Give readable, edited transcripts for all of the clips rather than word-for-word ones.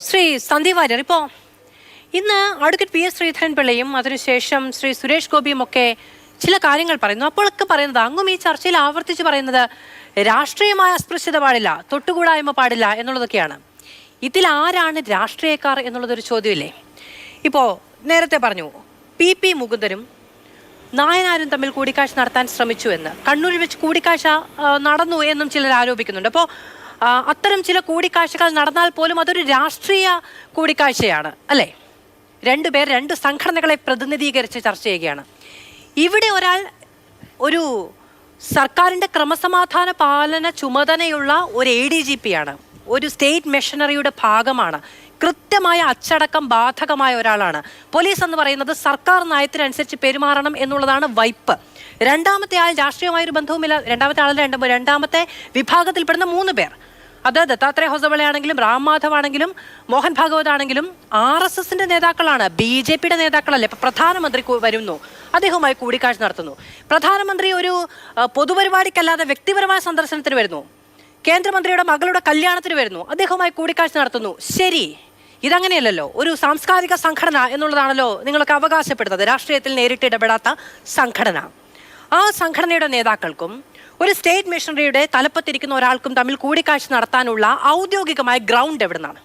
ശ്രീ സന്ദീപ് വാര്യർ, ഇപ്പോൾ ഇന്ന് advocate P S ശ്രീധരൻപിള്ളയും അതിനുശേഷം ശ്രീ സുരേഷ് ഗോപിയും ഒക്കെ ചില കാര്യങ്ങൾ പറയുന്നു. അപ്പോഴൊക്കെ പറയുന്നത്, അങ്ങും ഈ ചർച്ചയിൽ ആവർത്തിച്ച് പറയുന്നത്, രാഷ്ട്രീയമായ അസ്പൃശ്യത പാടില്ല, തൊട്ടുകൂടായ്മ പാടില്ല എന്നുള്ളതൊക്കെയാണ്. ഇതിൽ ആരാണ് രാഷ്ട്രീയക്കാർ എന്നുള്ളതൊരു ചോദ്യമില്ലേ? ഇപ്പോൾ നേരത്തെ പറഞ്ഞു പി മുകുന്ദനും നായനാരും തമ്മിൽ കൂടിക്കാഴ്ച നടത്താൻ ശ്രമിച്ചു എന്ന്, കണ്ണൂരിൽ വെച്ച് കൂടിക്കാഴ്ച നടന്നു എന്നും ചിലർ ആരോപിക്കുന്നുണ്ട്. അപ്പോൾ അത്തരം ചില കൂടിക്കാഴ്ചകൾ നടന്നാൽ പോലും അതൊരു രാഷ്ട്രീയ കൂടിക്കാഴ്ചയാണ് അല്ലേ? രണ്ടുപേർ രണ്ട് സംഘടനകളെ പ്രതിനിധീകരിച്ച് ചർച്ച ചെയ്യുകയാണ്. ഇവിടെ ഒരാൾ ഒരു സർക്കാരിൻ്റെ ക്രമസമാധാന പാലന ചുമതലയുള്ള ഒരു ADGP ആണ്, ഒരു സ്റ്റേറ്റ് മെഷീനറിയുടെ ഭാഗമാണ്, കൃത്യമായ അച്ചടക്കം ബാധകമായ ഒരാളാണ്. പോലീസ് എന്ന് പറയുന്നത് സർക്കാർ നയത്തിനനുസരിച്ച് പെരുമാറണം എന്നുള്ളതാണ് വൈപ്പ്. രണ്ടാമത്തെ ആൾ രാഷ്ട്രീയമായൊരു ബന്ധവുമില്ല. രണ്ടാമത്തെ വിഭാഗത്തിൽപ്പെടുന്ന 3 പേർ, അത് ദത്താത്രേയ ഹൊസബളയാണെങ്കിലും റാം മാധവ് ആണെങ്കിലും മോഹൻ ഭാഗവത് ആണെങ്കിലും RSSന്റെ നേതാക്കളാണ്, BJPയുടെ നേതാക്കളല്ലേ. ഇപ്പം പ്രധാനമന്ത്രി വരുന്നു, അദ്ദേഹവുമായി കൂടിക്കാഴ്ച നടത്തുന്നു. പ്രധാനമന്ത്രി ഒരു പൊതുപരിപാടിക്കല്ലാതെ വ്യക്തിപരമായ സന്ദർശനത്തിന് വരുന്നു. കേന്ദ്രമന്ത്രിയുടെ മകളുടെ കല്യാണത്തിന് വരുന്നു, അദ്ദേഹവുമായി കൂടിക്കാഴ്ച നടത്തുന്നു. ശരി, ഇതങ്ങനെയല്ലല്ലോ. ഒരു സാംസ്കാരിക സംഘടന എന്നുള്ളതാണല്ലോ നിങ്ങളൊക്കെ അവകാശപ്പെടുന്നത്, രാഷ്ട്രീയത്തിൽ നേരിട്ട് ഇടപെടാത്ത സംഘടന. ആ സംഘടനയുടെ നേതാക്കൾക്കും ഒരു സ്റ്റേറ്റ് മിഷണറിയുടെ തലപ്പത്തിരിക്കുന്ന ഒരാൾക്കും തമ്മിൽ കൂടിക്കാഴ്ച നടത്താനുള്ള ഔദ്യോഗികമായ ഗ്രൗണ്ട് എവിടെ നിന്നാണ്?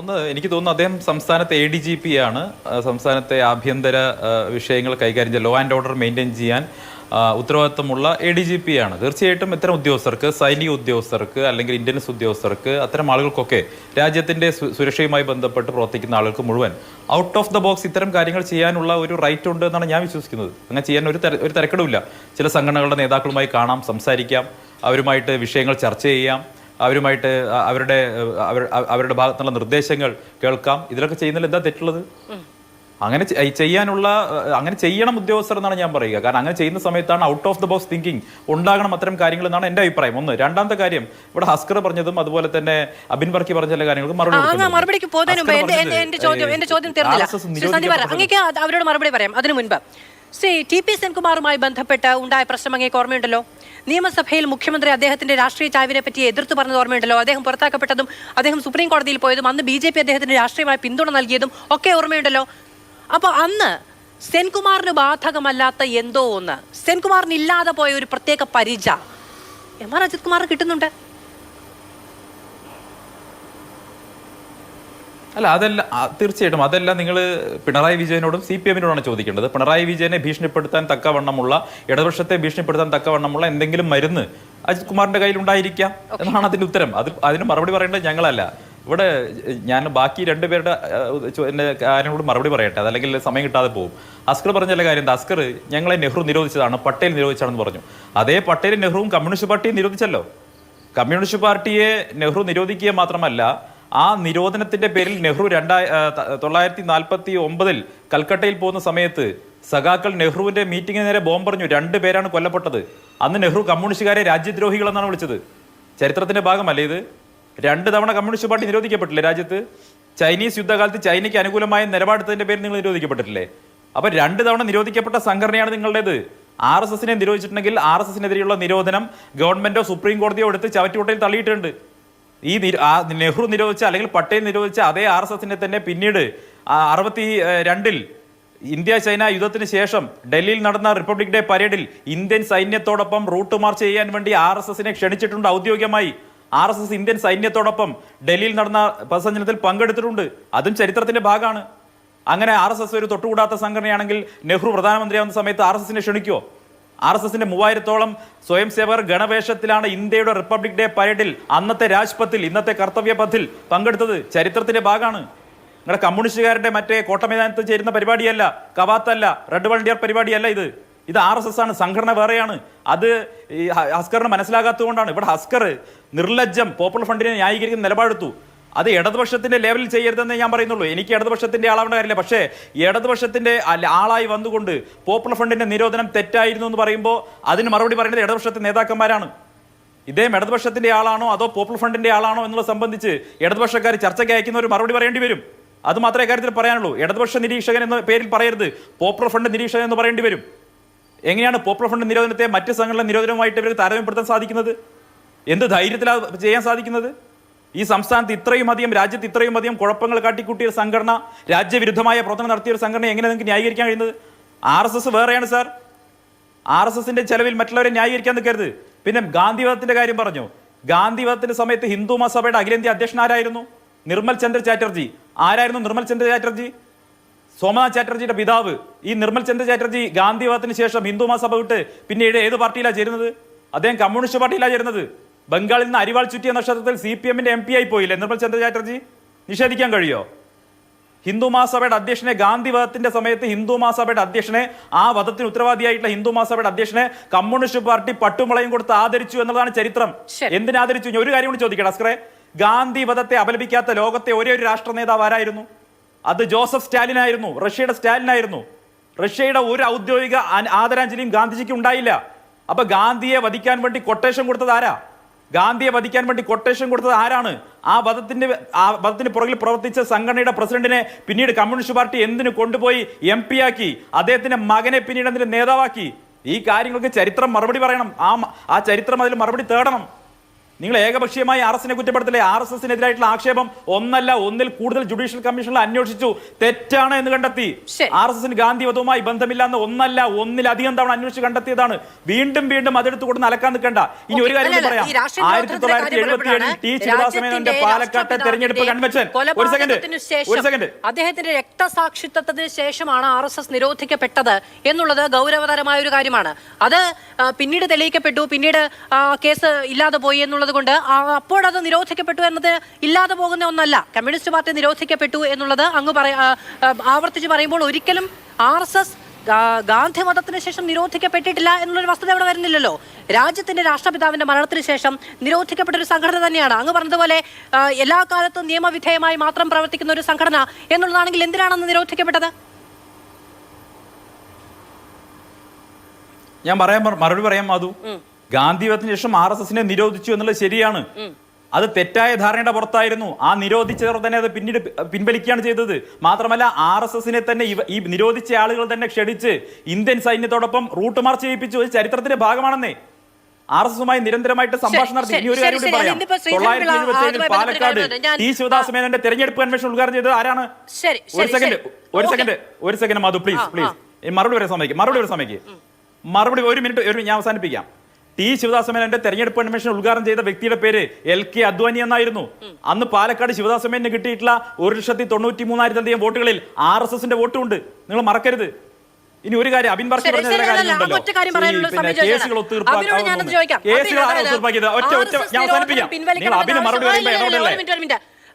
ഒന്ന്, എനിക്ക് തോന്നുന്നു അദ്ദേഹം സംസ്ഥാനത്തെ ADGP ആണ്. സംസ്ഥാനത്തെ ആഭ്യന്തര വിഷയങ്ങൾ കൈകാര്യം ചെയ്യാൻ, ലോ ആൻഡ് ഓർഡർ മെയിൻറ്റെയിൻ ചെയ്യാൻ ഉത്തരവാദിത്തമുള്ള ADGP ആണ്. തീർച്ചയായിട്ടും ഇത്തരം ഉദ്യോഗസ്ഥർക്ക്, സൈനിക ഉദ്യോഗസ്ഥർക്ക് അല്ലെങ്കിൽ ഇന്റലിജൻസ് ഉദ്യോഗസ്ഥർക്ക്, അത്തരം ആളുകൾക്കൊക്കെ രാജ്യത്തിന്റെ സുരക്ഷയുമായി ബന്ധപ്പെട്ട് പ്രവർത്തിക്കുന്ന ആളുകൾക്ക് മുഴുവൻ ഔട്ട് ഓഫ് ദ ബോക്സ് ഇത്തരം കാര്യങ്ങൾ ചെയ്യാനുള്ള ഒരു റൈറ്റ് ഉണ്ട് എന്നാണ് ഞാൻ വിശ്വസിക്കുന്നത്. അങ്ങനെ ചെയ്യാൻ ഒരു തരക്കേടുമില്ല. ചില സംഘടനകളുടെ നേതാക്കളുമായി കാണാം, സംസാരിക്കാം, അവരുമായിട്ട് വിഷയങ്ങൾ ചർച്ച ചെയ്യാം, അവരുമായിട്ട് അവരുടെ ഭാഗത്തുള്ള നിർദ്ദേശങ്ങൾ കേൾക്കാം. ഇതിലൊക്കെ ചെയ്യുന്നതിൽ എന്താ തെറ്റുള്ളത്? അങ്ങനെ ചെയ്യണം ഉദ്യോഗസ്ഥർ എന്നാണ് ഞാൻ പറയുക. കാരണം അങ്ങനെ ചെയ്യുന്ന സമയത്താണ് out of the box thinking ഉണ്ടാകണം അത്തരം കാര്യങ്ങൾ എന്നാണ് എന്റെ അഭിപ്രായം. ഒന്ന്. രണ്ടാമത്തെ കാര്യം, ഇവിടെ ഹസ്കർ പറഞ്ഞതും അതുപോലെ തന്നെ അബിൻ വർക്കി പറഞ്ഞ ചില കാര്യങ്ങൾക്ക് മറുപടിക്ക് അവരോട് മറുപടി പറയാം. അതിനു മുൻപ് TP സെൻകുമാറുമായി ബന്ധപ്പെട്ട് ഉണ്ടായ പ്രശ്നം അങ്ങേക്ക് ഓർമ്മയുണ്ടല്ലോ. നിയമസഭയിൽ മുഖ്യമന്ത്രി അദ്ദേഹത്തിന്റെ രാഷ്ട്രീയ ചായ്വിനെ പറ്റി എതിർത്ത് പറഞ്ഞത് ഓർമ്മയുണ്ടല്ലോ. അദ്ദേഹം പുറത്താക്കപ്പെട്ടതും അദ്ദേഹം സുപ്രീം കോടതിയിൽ പോയതും അന്ന് BJP അദ്ദേഹത്തിന് രാഷ്ട്രീയമായ പിന്തുണ നൽകിയതും ഒക്കെ ഓർമ്മയുണ്ടല്ലോ. അപ്പോൾ അന്ന് സെൻകുമാറിന് ബാധകമല്ലാത്ത എന്തോ ഒന്ന്, സെൻകുമാറിന് ഇല്ലാതെ പോയ ഒരു പ്രത്യേക പരിച MR അജിത് കുമാറിന് കിട്ടുന്നുണ്ട്. അല്ല, അതല്ല, തീർച്ചയായിട്ടും അതല്ല നിങ്ങൾ പിണറായി വിജയനോടും CPM-നോടാണ് ചോദിക്കേണ്ടത്. പിണറായി വിജയനെ ഭീഷണിപ്പെടുത്താൻ തക്കവണ്ണമുള്ള, ഇടതുപക്ഷത്തെ ഭീഷണിപ്പെടുത്താൻ തക്കവണ്ണമുള്ള എന്തെങ്കിലും മരുന്ന് അജിത് കുമാറിന്റെ കയ്യിൽ ഉണ്ടായിരിക്കാം എന്നാണ് അതിന്റെ ഉത്തരം. അതിന് മറുപടി പറയേണ്ടത് ഞങ്ങളല്ല. ഇവിടെ ഞാൻ ബാക്കി 2 പേരുടെ കാര്യങ്ങളോട് മറുപടി പറയട്ടെ, അതല്ലെങ്കിൽ സമയം കിട്ടാതെ പോകും. അസ്കർ പറഞ്ഞ കാര്യം എന്താ? അസ്കർ ഞങ്ങളെ നെഹ്റു നിരോധിച്ചതാണ്, പട്ടേൽ നിരോധിച്ചാണെന്ന് പറഞ്ഞു. അതേ പട്ടേലും നെഹ്റുവും കമ്മ്യൂണിസ്റ്റ് പാർട്ടിയെ നിരോധിച്ചല്ലോ. കമ്മ്യൂണിസ്റ്റ് പാർട്ടിയെ നെഹ്റു നിരോധിക്കുക മാത്രമല്ല, ആ നിരോധനത്തിന്റെ പേരിൽ നെഹ്റു 1949 കൽക്കട്ടയിൽ പോകുന്ന സമയത്ത് സഖാക്കൾ നെഹ്റുവിന്റെ മീറ്റിംഗിന് നേരെ ബോംബെറിഞ്ഞു. 2 പേരാണ് കൊല്ലപ്പെട്ടത്. അന്ന് നെഹ്റു കമ്മ്യൂണിസ്റ്റുകാരെ രാജ്യദ്രോഹികൾ എന്നാണ് വിളിച്ചത്. ചരിത്രത്തിന്റെ ഭാഗമല്ലേ ഇത്? 2 തവണ കമ്മ്യൂണിസ്റ്റ് പാർട്ടി നിരോധിക്കപ്പെട്ടില്ലേ രാജ്യത്ത്? ചൈനീസ് യുദ്ധകാലത്ത് ചൈനയ്ക്ക് അനുകൂലമായ നിലപാടെടുത്തതിന്റെ പേരിൽ നിങ്ങൾ നിരോധിക്കപ്പെട്ടിട്ടില്ലേ? അപ്പൊ 2 തവണ നിരോധിക്കപ്പെട്ട സംഘടനയാണ് നിങ്ങളുടേത്. RSSനെ നിരോധിച്ചിട്ടുണ്ടെങ്കിൽ RSSനെതിരെയുള്ള നിരോധനം ഗവൺമെന്റോ സുപ്രീം കോടതിയോ എടുത്ത് ചവറ്റുകൊട്ടയിൽ തള്ളിയിട്ടുണ്ട്. ഈ നെഹ്റു നിരോധിച്ച അല്ലെങ്കിൽ പട്ടേൽ നിരോധിച്ച അതേ RSSനെ തന്നെ പിന്നീട് 62-ൽ ഇന്ത്യ ചൈന യുദ്ധത്തിന് ശേഷം ഡൽഹിയിൽ നടന്ന റിപ്പബ്ലിക് ഡേ പരേഡിൽ ഇന്ത്യൻ സൈന്യത്തോടൊപ്പം റൂട്ട് മാർച്ച് ചെയ്യാൻ വേണ്ടി RSSനെ ക്ഷണിച്ചിട്ടുണ്ട് ഔദ്യോഗികമായി. RSS ഇന്ത്യൻ സൈന്യത്തോടൊപ്പം ഡൽഹിയിൽ നടന്ന പഥസഞ്ചലനത്തിൽ പങ്കെടുത്തിട്ടുണ്ട്. അതും ചരിത്രത്തിന്റെ ഭാഗമാണ്. അങ്ങനെ RSS ഒരു തൊട്ടുകൂടാത്ത സംഘടനയാണെങ്കിൽ നെഹ്റു പ്രധാനമന്ത്രിയാവുന്ന സമയത്ത് RSSനെ ക്ഷണിക്കുമോ? RSSന്റെ 3000-ഓളം സ്വയം സേവകർ ഗണവേഷത്തിലാണ് ഇന്ത്യയുടെ റിപ്പബ്ലിക് ഡേ പരേഡിൽ അന്നത്തെ രാജ്പഥിൽ, ഇന്നത്തെ കർത്തവ്യ പഥിൽ പങ്കെടുത്തത്. ചരിത്രത്തിന്റെ ഭാഗമാണ്. നിങ്ങളുടെ കമ്മ്യൂണിസ്റ്റുകാരുടെ മറ്റേ കോട്ടമൈതാനത്ത് ചേരുന്ന പരിപാടിയല്ല, കവാത്തല്ല, റെഡ് വൾഡിയർ പരിപാടിയല്ല ഇത്. RSS ആണ്, സംഘടന വേറെയാണ്. അത് ഈ ഹസ്കറിന് മനസ്സിലാകാത്തതുകൊണ്ടാണ്. ഇവിടെ ഹസ്കർ നിർലജ്ജം പോപ്പുലർ ഫണ്ടിനെ ന്യായീകരിക്കുന്ന നിലപാടെടുത്തു. അത് ഇടതുപക്ഷത്തിന്റെ ലെവലിൽ ചെയ്യരുതെന്നേ ഞാൻ പറയുന്നുള്ളൂ. എനിക്ക് ഇടതുപക്ഷത്തിന്റെ ആളാവേണ്ട കാര്യമില്ല. പക്ഷേ ഇടതുപക്ഷത്തിന്റെ ആളായി വന്നുകൊണ്ട് പോപ്പുലർ ഫണ്ടിന്റെ നിരോധനം തെറ്റായിരുന്നു എന്ന് പറയുമ്പോൾ അതിന് മറുപടി പറയുന്നത് ഇടതുപക്ഷത്തെ നേതാക്കന്മാരാണ്. ഇദ്ദേഹം ഇടതുപക്ഷത്തിന്റെ ആളാണോ അതോ പോപ്പുലർ ഫണ്ടിന്റെ ആളാണോ എന്നുള്ളത് സംബന്ധിച്ച് ഇടതുപക്ഷക്കാർ ചർച്ചയ്ക്ക് അയക്കുന്ന ഒരു മറുപടി പറയേണ്ടി വരും. അത് മാത്രമേ കാര്യത്തിൽ പറയാനുള്ളൂ. ഇടതുപക്ഷ നിരീക്ഷകൻ എന്ന പേരിൽ പറയരുത്, പോപ്പുലർ ഫണ്ട് നിരീക്ഷകൻ എന്ന് പറയേണ്ടി വരും. എങ്ങനെയാണ് പോപ്പുലർ ഫണ്ട് നിരോധനത്തെ മറ്റ് സംഘടന നിരോധനവുമായിട്ട് ഇവർക്ക് താരതമ്യപ്പെടുത്താൻ സാധിക്കുന്നത്? എന്ത് ധൈര്യത്തിലാണ് ചെയ്യാൻ സാധിക്കുന്നത്? ഈ സംസ്ഥാനത്ത് ഇത്രയും അധികം, രാജ്യത്ത് ഇത്രയും അധികം കുഴപ്പങ്ങൾ കാട്ടിക്കൂട്ടിയ ഒരു സംഘടന, രാജ്യവിരുദ്ധമായ പ്രവർത്തനം നടത്തിയ ഒരു സംഘടന എങ്ങനെ നിങ്ങൾക്ക് ന്യായീകരിക്കാൻ കഴിയുന്നത്? RSS വേറെയാണ് സാർ. RSSന്റെ ചെലവിൽ മറ്റുള്ളവരെ ന്യായീകരിക്കാൻ നിൽക്കരുത്. പിന്നെ ഗാന്ധിവധത്തിന്റെ കാര്യം പറഞ്ഞു. ഗാന്ധിവധത്തിന്റെ സമയത്ത് ഹിന്ദു മഹാസഭയുടെ അഖിലേന്ത്യാ അധ്യക്ഷൻ ആരായിരുന്നു? നിർമ്മൽ ചന്ദ്ര ചാറ്റർജി. ആരായിരുന്നു നിർമ്മൽ ചന്ദ്ര ചാറ്റർജി? സോമനാഥ് ചാറ്റർജിയുടെ പിതാവ്. ഈ നിർമ്മൽ ചന്ദ്ര ചാറ്റർജി ഗാന്ധിവധത്തിന് ശേഷം ഹിന്ദു മഹാസഭ വിട്ട് പിന്നീട് ഏത് പാർട്ടിയിലാണ് ചേരുന്നത്? അദ്ദേഹം കമ്മ്യൂണിസ്റ്റ് പാർട്ടിയിലാണ് ചേരുന്നത്. ബംഗാളിൽ നിന്ന് അരിവാൾ ചുറ്റിയ നക്ഷത്രത്തിൽ CPMന്റെ MP ആയി പോയില്ലേ നിർമ്മൽ ചന്ദ്ര ചാറ്റർജി? നിഷേധിക്കാൻ കഴിയോ? ഹിന്ദു മഹാസഭയുടെ അധ്യക്ഷനെ, ഗാന്ധി വധത്തിന്റെ സമയത്ത് ഹിന്ദു മഹാസഭയുടെ അധ്യക്ഷനെ, ആ വധത്തിന് ഉത്തരവാദിയായിട്ടുള്ള ഹിന്ദു മഹാസഭയുടെ അധ്യക്ഷനെ കമ്മ്യൂണിസ്റ്റ് പാർട്ടി പട്ടുമുളയും കൊടുത്ത് ആദരിച്ചു എന്നുള്ളതാണ് ചരിത്രം. എന്തിനാദരിച്ചു? ഒരു കാര്യം കൂടി ചോദിക്കണം അസ്കറെ. ഗാന്ധി വധത്തെ അപലപിക്കാത്ത ലോകത്തെ ഒരേ ഒരു രാഷ്ട്ര നേതാവ് ആരായിരുന്നു? അത് ജോസഫ് സ്റ്റാലിൻ ആയിരുന്നു. റഷ്യയുടെ സ്റ്റാലിൻ ആയിരുന്നു. റഷ്യയുടെ ഒരു ഔദ്യോഗിക ആദരാഞ്ജലിയും ഗാന്ധിജിക്ക് ഉണ്ടായില്ല. അപ്പൊ ഗാന്ധിയെ വധിക്കാൻ വേണ്ടി കൊട്ടേഷൻ കൊടുത്തത് ആരാ? ഗാന്ധിയെ വധിക്കാൻ വേണ്ടി കൊട്ടേഷൻ കൊടുത്തത് ആരാണ്? ആ വധത്തിന് പുറകിൽ പ്രവർത്തിച്ച സംഘടനയുടെ പ്രസിഡന്റിനെ പിന്നീട് കമ്മ്യൂണിസ്റ്റ് പാർട്ടി എന്തിനു കൊണ്ടുപോയി MP ആക്കി? അദ്ദേഹത്തിന്റെ മകനെ പിന്നീട് എന്തിന് നേതാവാക്കി? ഈ കാര്യങ്ങൾക്ക് ചരിത്രം മറുപടി പറയണം. ആ ചരിത്രം അതിൽ മറുപടി തേടണം. നിങ്ങൾ ഏകപക്ഷീയമായി RSSനെ കുറ്റപ്പെടുത്തില്ലേ? RSSനെതിരായിട്ടുള്ള ആക്ഷേപം ഒന്നിൽ കൂടുതൽ ജുഡീഷ്യൽ കമ്മീഷനിൽ അന്വേഷിച്ചു, തെറ്റാണ് എന്ന് കണ്ടെത്തി. RSSന് ഗാന്ധിവധവുമായി ബന്ധമില്ല എന്ന് ഒന്നിലധികം തവണ അന്വേഷിച്ച് കണ്ടെത്തിയതാണ്. വീണ്ടും അതെടുത്ത് കൊടുത്ത് അലക്കാൻ നിൽക്കണ്ട. ഇനി ഒരു കാര്യം പറയാം. 1977 T. ശിവദാസമേനോന്റെ പാലക്കാട്ടെ തെരഞ്ഞെടുപ്പ് കൺവെൻഷൻ. ഒരു സെക്കൻഡ്. അദ്ദേഹത്തിന്റെ രക്തസാക്ഷിത്വത്തിന് ശേഷമാണ് RSS നിരോധിക്കപ്പെട്ടത് എന്നുള്ളത് ഗൗരവതരമായ ഒരു കാര്യമാണ്. അത് പിന്നീട് തെളിയിക്കപ്പെട്ടു. പിന്നീട് കേസ് ഇല്ലാതെ പോയി എന്നുള്ളത് കൊണ്ട് അപ്പോഴത് നിരോധിക്കപ്പെട്ടു എന്നത് ഇല്ലാതെ പോകുന്ന ഒന്നല്ല. കമ്മ്യൂണിസ്റ്റ് പാർട്ടി നിരോധിക്കപ്പെട്ടു എന്നുള്ളത് അങ്ങ് ആവർത്തിച്ച് പറയുമ്പോൾ ഒരിക്കലും RSS ഗാന്ധി മതത്തിന് ശേഷം നിരോധിക്കപ്പെട്ടിട്ടില്ല എന്നുള്ളൊരു വസ്തുത ഇവിടെ വരുന്നില്ലല്ലോ. രാജ്യത്തിന്റെ രാഷ്ട്രപിതാവിന്റെ മരണത്തിന് ശേഷം നിരോധിക്കപ്പെട്ട ഒരു സംഘടന തന്നെയാണ്. അങ്ങ് പറഞ്ഞതുപോലെ എല്ലാ കാലത്തും നിയമവിധേയമായി മാത്രം പ്രവർത്തിക്കുന്ന ഒരു സംഘടന എന്നുള്ളതാണെങ്കിൽ എന്തിനാണെന്ന് നിരോധിക്കപ്പെട്ടത്? ഞാൻ മറുപടി പറയാം മാധു. ഗാന്ധിവധത്തിന് ശേഷം RSSനെ നിരോധിച്ചു എന്നുള്ളത് ശരിയാണ്. അത് തെറ്റായ ധാരണയുടെ പുറത്തായിരുന്നു. ആ നിരോധിച്ചവർ തന്നെ അത് പിന്നീട് പിൻവലിക്കുകയാണ് ചെയ്തത്. മാത്രമല്ല RSSനെ തന്നെ ഈ നിരോധിച്ച ആളുകൾ തന്നെ ക്ഷണിച്ച് ഇന്ത്യൻ സൈന്യത്തോടൊപ്പം റൂട്ട് മാർച്ച് ചെയ്യിപ്പിച്ചു. അത് ചരിത്രത്തിന്റെ ഭാഗമാണെന്നേ. RSSുമായി നിരന്തരമായിട്ട് സംഭാഷണം നടത്തി. ഇനി ഒരു കാര്യം കൂടി പറയാം. 1977 പാലക്കാട് T. ശിവദാസമേനോന്റെ തെരഞ്ഞെടുപ്പ് കൺവെൻഷൻ ഉദ്ഘാടനം ചെയ്തത് ആരാണ്? ഒരു സെക്കൻഡ് മാധു, പ്ലീസ്. മറുപടി വരെ സമയക്ക്. മറുപടി ഒരു മിനിറ്റ് ഞാൻ അവസാനിപ്പിക്കാം. T. ശിവദാസമേനോന്റെ തെരഞ്ഞെടുപ്പ് കൺവെൻഷൻ ഉദ്ഘാടനം ചെയ്ത വ്യക്തിയുടെ പേര് LK അദ്വാനി എന്നായിരുന്നു. അന്ന് പാലക്കാട് ശിവദാസമേനോന് കിട്ടിയിട്ടുള്ള 1,93,000 വോട്ടുകളിൽ RSSന്റെ വോട്ടുമുണ്ട്. നിങ്ങൾ മറക്കരുത്. ഇനി ഒരു കാര്യം, അബിൻ ബാർക്കി പറഞ്ഞ കാര്യമുണ്ടല്ലോ, കേസുകൾ ഒത്തുതീർപ്പാക്കിയത്. ഞാൻ അവസാനിപ്പിക്കാം. നിങ്ങൾ അബിന് മറുപടി പറയുമ്പോൾ